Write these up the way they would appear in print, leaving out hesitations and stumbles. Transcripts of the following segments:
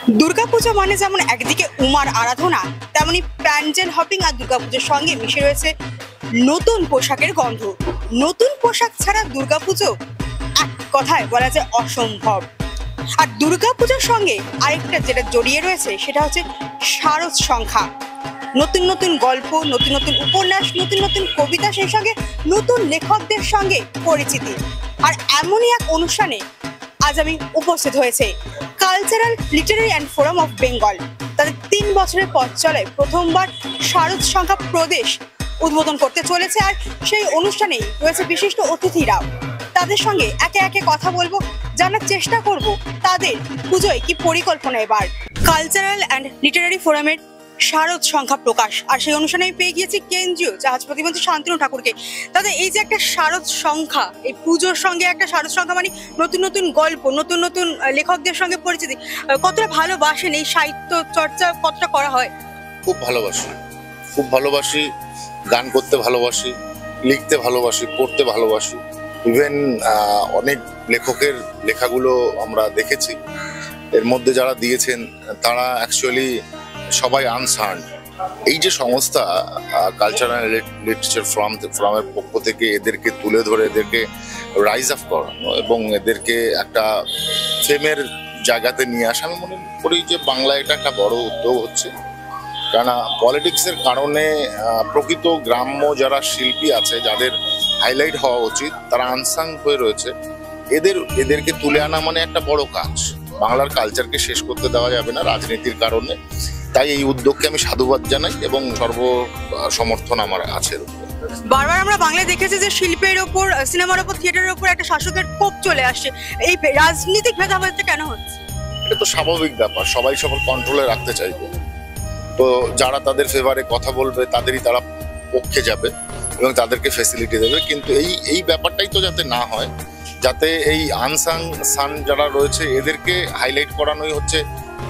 দুর্গাপূজা মানে যেমন একদিকে উমার আরাধনা, তেমনি প্যান্ডেল হপিং আর দুর্গাপূজার সঙ্গে মিশে রয়েছে নতুন পোশাকের গন্ধ। নতুন পোশাক ছাড়া দুর্গাপুজো এক কথায় বলা যায় অসম্ভব। আর দুর্গাপূজার সঙ্গে আরেকটা যেটা জড়িয়ে রয়েছে সেটা হচ্ছে শারদ সংখ্যা। নতুন নতুন গল্প, নতুন নতুন উপন্যাস, নতুন নতুন কবিতা, সেই সঙ্গে নতুন লেখকদের সঙ্গে পরিচিতি। আর এমনই এক অনুষ্ঠানে আজ আমি উপস্থিত হয়েছে cultural Literary and forum of Bengal. তাদের 3 বছরের পথ চলায় প্রথমবার শারদ সংখ্যা প্রদেশ উদ্বোধন করতে চলেছে। আর সেই অনুষ্ঠানেই রয়েছে বিশিষ্ট অতিথিরাও। তাদের সঙ্গে একে একে কথা বলবো, জানার চেষ্টা করব তাদের পুজোয় কি পরিকল্পনা এবার। কালচারাল অ্যান্ড লিটারারি ফোরামের শারদ সংখ্যা প্রকাশ, আর সেই অনুষ্ঠানে আমি পেয়ে গিয়েছি কেন্দ্রীয় জাহাজ প্রতিমন্ত্রী শান্তনু ঠাকুরকে। তাদের এই যে একটা শারদ সংখ্যা, এই পুজোর সঙ্গে একটা শারদ সংখ্যা মানে নতুন নতুন গল্প, নতুন নতুন লেখকদের সঙ্গে পরিচিতি, কতটা ভালোবাসেন এই সাহিত্য চর্চা, কতটা করা হয়? খুব ভালোবাসি, খুব ভালোবাসি, গান করতে ভালোবাসি, লিখতে ভালোবাসি, পড়তে ভালোবাসি। ইভেন অনেক লেখকের লেখাগুলো আমরা দেখেছি, এর মধ্যে যারা দিয়েছেন তারা অ্যাকচুয়ালি সবাই আনসার্ন। এই যে সংস্থা কালচারাল লিটারেচার ফোরামের পক্ষ থেকে এদেরকে তুলে ধরে এদেরকে রাইজ আপ করানো এবং এদেরকে একটা ফেমের জায়গাতে নিয়ে আসা, আমি মনে করি যে বাংলায় এটা একটা বড় উদ্যোগ হচ্ছে। কেননা পলিটিক্সের কারণে প্রকৃত গ্রাম্য যারা শিল্পী আছে, যাদের হাইলাইট হওয়া উচিত, তারা আনসাং হয়ে রয়েছে। এদেরকে তুলে আনা মানে একটা বড় কাজ। বাংলার কালচারকে শেষ করতে দেওয়া যাবে না রাজনীতির কারণে। তাই এই উদ্যোগকে আমি সাধুবাদ জানাই এবং সর্বসমর্থন আমার আছে। বারবার আমরা বাংলায় দেখেছি যে শিল্পের ওপর, সিনেমার ওপর, থিয়েটারের ওপর একটা শাসকের কোপ চলে আসছে। এই রাজনীতিক ভেদাভেদটা কেন হচ্ছে? এটা তো স্বাভাবিক ব্যাপার, সবাই সবার কন্ট্রোলে রাখতে চাইবে। তো যারা তাদের ফেভারে কথা বলবে তাদেরই তারা পক্ষে যাবে এবং তাদেরকে ফেসিলিটি দেবে। কিন্তু এই ব্যাপারটাই তো যাতে না হয়, যাতে এই আনসাং সান যারা রয়েছে এদেরকে হাইলাইট করানোই হচ্ছে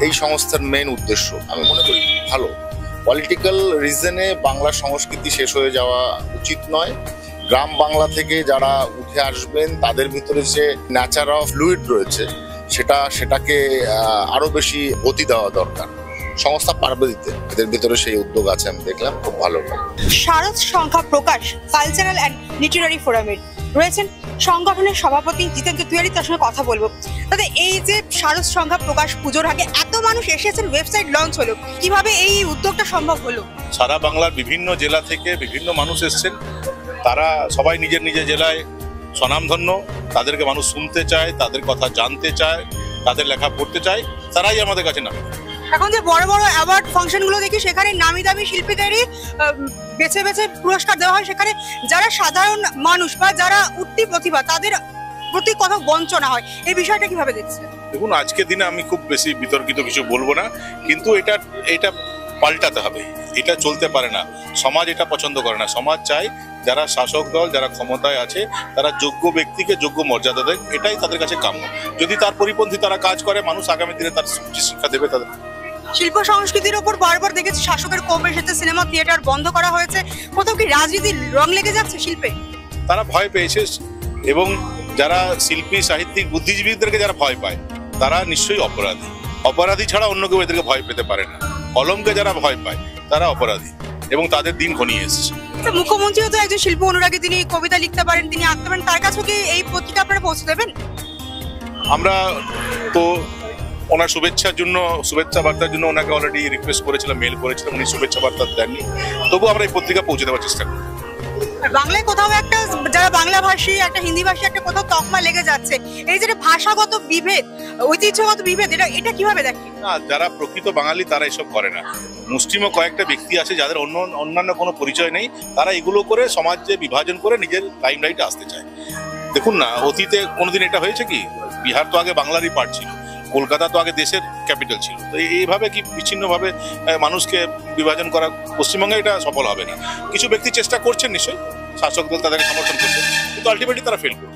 এই সংস্থার মেন উদ্দেশ্য। আমি মনে করি ভালো। পলিটিক্যাল রিজনে বাংলা সংস্কৃতি শেষ হয়ে যাওয়া উচিত নয়। গ্রাম বাংলা থেকে যারা উঠে আসবেন তাদের ভিতরে যে ন্যাচার অফ ফ্লুইড রয়েছে সেটাকে আরো বেশি গতি দেওয়া দরকার। সংস্থা পারবে দিতে, এদের ভিতরে সেই উদ্যোগ আছে, আমি দেখলাম, খুব ভালো। শারদ সংখ্যা প্রকাশ কালচারাল অ্যান্ড লিটারারি ফোরামের রয়েছেন সংগঠনের সভাপতি জিতেন্দ্র তিওয়ারি, তার সঙ্গে কথা বলবো। তাদের এই যে শারদ সংখ্যা প্রকাশ পুজোর আগে এত মানুষ এসেছেন, ওয়েবসাইট লঞ্চ হলো, কিভাবে এই উদ্যোগটা সম্ভব হলো? সারা বাংলার বিভিন্ন জেলা থেকে বিভিন্ন মানুষ এসেছেন। তারা সবাই নিজের নিজের জেলায় স্বনামধন্য, তাদেরকে মানুষ শুনতে চায়, তাদের কথা জানতে চায়, তাদের লেখা পড়তে চায়, তারাই আমাদের কাছে নামে। এখন যে বড় বড় অ্যাওয়ার্ড ফাংশন গুলো দেখি, সেখানে নামি দামি শিল্পীদেরই বেছে বেছে পুরস্কার দেওয়া হয়। সেখানে যারা সাধারণ মানুষ বা যারা উঠতি প্রতিভা, তাদের প্রতি কথা বঞ্চনা হয়। এই বিষয়টা কিভাবে দেখছেন? দেখুন, আজকের দিনে আমি খুব বেশি বিতর্কিত কিছু বলবো না, কিন্তু এটা পাল্টাতে হবে। এটা চলতে পারে না। সমাজ এটা পছন্দ করে না। সমাজ চায় যারা শাসক দল, যারা ক্ষমতায় আছে, তারা যোগ্য ব্যক্তিকে যোগ্য মর্যাদা দেয়। এটাই তাদের কাছে কাম্য। যদি তার পরিপন্থী তারা কাজ করে, মানুষ আগামী দিনে তার শিক্ষা দেবে। তাদের শিল্প সংস্কৃতির ওপর বারবার দেখেছি শাসকের কোপ এসেছে, সিনেমা থিয়েটার বন্ধ করা হয়েছে। কোথাও কি রাজনীতির রং লেগে যাচ্ছে শিল্পে? তারা ভয় পেয়েছে, এবং যারা শিল্পী, সাহিত্যিক, বুদ্ধিজীবীদেরকে যারা ভয় পায় তারা নিশ্চয়ই অপরাধী। অপরাধী ছাড়া অন্য কেউ এদেরকে ভয় পেতে পারে না। কলমকে যারা ভয় পায় তারা অপরাধী, এবং তাদের দিন ঘনিয়ে এসেছে। মুখ্যমন্ত্রীও তো একজন শিল্প অনুরাগী, তিনি কবিতা লিখতে পারেন, তিনি আঁকতে পারেন। তার কাছে কি এই পত্রিকা আপনারা পৌঁছে দেবেন? আমরা তো ওনার শুভেচ্ছা বার্তার জন্য ওনাকে অলরেডি রিকোয়েস্ট করেছিলাম, মেল করেছিলাম, উনি শুভেচ্ছা বার্তা দেননি। তবু আমরা এই পত্রিকা পৌঁছে দেওয়ার চেষ্টা করি। বাংলায় কোথাও একটা, যারা বাংলা ভাষী, একটা হিন্দি ভাষী, একটা কোথাও তকমা লেগে যাচ্ছে। এই যে ভাষাগত বিভেদ, ঐতিহ্যগত বিভেদ, এটা কিভাবে দেখেন? না, যারা প্রকৃত বাঙালি তারা এসব করে না। মুষ্টিমেয় কয়েকটা ব্যক্তি আছে যাদের অন্যান্য কোনো পরিচয় নেই, তারা এগুলো করে সমাজে বিভাজন করে নিজের লাইমলাইটে আসতে চায়। দেখুন না, অতীতে কোনোদিন এটা হয়েছে কি? বিহার তো আগে বাংলারই পার্ট ছিল, কলকাতা তো আগে দেশের ক্যাপিটাল ছিল। তো এইভাবে কি বিচ্ছিন্নভাবে মানুষকে বিভাজন করা পশ্চিমবঙ্গে এটা সফল হবে না। কিছু ব্যক্তি চেষ্টা করছেন নিশ্চয়ই, শাসক দল তাদেরকে সমর্থন করছে, কিন্তু আলটিমেটলি তারা ফেল করবে।